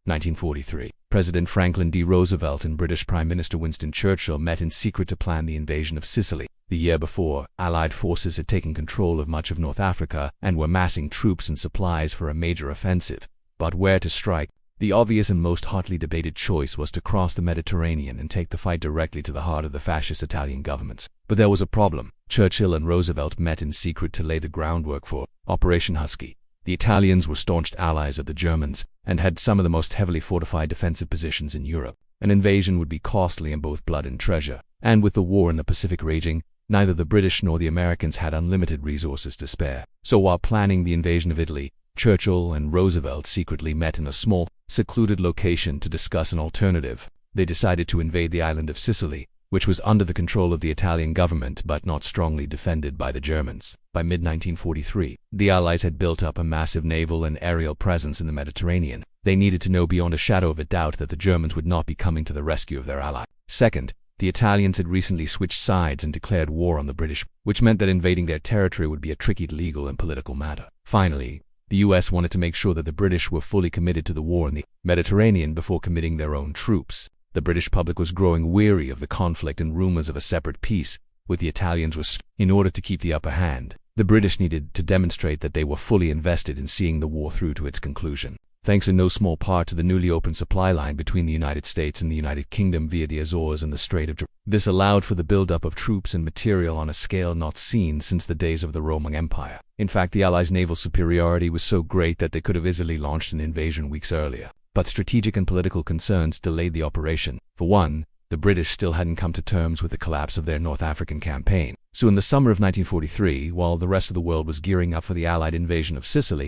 1943. President Franklin D. Roosevelt and British Prime Minister Winston Churchill met in secret to plan the invasion of Sicily. The year before, Allied forces had taken control of much of North Africa and were massing troops and supplies for a major offensive. But where to strike? The obvious and most hotly debated choice was to cross the Mediterranean and take the fight directly to the heart of the fascist Italian governments. But there was a problem. Churchill and Roosevelt met in secret to lay the groundwork for Operation Husky. The Italians were staunch allies of the Germans and had some of the most heavily fortified defensive positions in Europe. An invasion would be costly in both blood and treasure, and with the war in the Pacific raging, neither the British nor the Americans had unlimited resources to spare. So while planning the invasion of Italy, Churchill and Roosevelt secretly met in a small, secluded location to discuss an alternative. They decided to invade the island of Sicily, which was under the control of the Italian government but not strongly defended by the Germans. By mid-1943, the Allies had built up a massive naval and aerial presence in the Mediterranean. They needed to know beyond a shadow of a doubt that the Germans would not be coming to the rescue of their ally. Second, the Italians had recently switched sides and declared war on the British, which meant that invading their territory would be a tricky legal and political matter. Finally, the US wanted to make sure that the British were fully committed to the war in the Mediterranean before committing their own troops. The British public was growing weary of the conflict and rumors of a separate peace with the Italians. In order to keep the upper hand, the British needed to demonstrate that they were fully invested in seeing the war through to its conclusion. Thanks in no small part to the newly opened supply line between the United States and the United Kingdom via the Azores and the Strait of Gibraltar. This allowed for the buildup of troops and material on a scale not seen since the days of the Roman Empire. In fact, the Allies' naval superiority was so great that they could have easily launched an invasion weeks earlier. But strategic and political concerns delayed the operation. For one, the British still hadn't come to terms with the collapse of their North African campaign. So in the summer of 1943, while the rest of the world was gearing up for the Allied invasion of Sicily,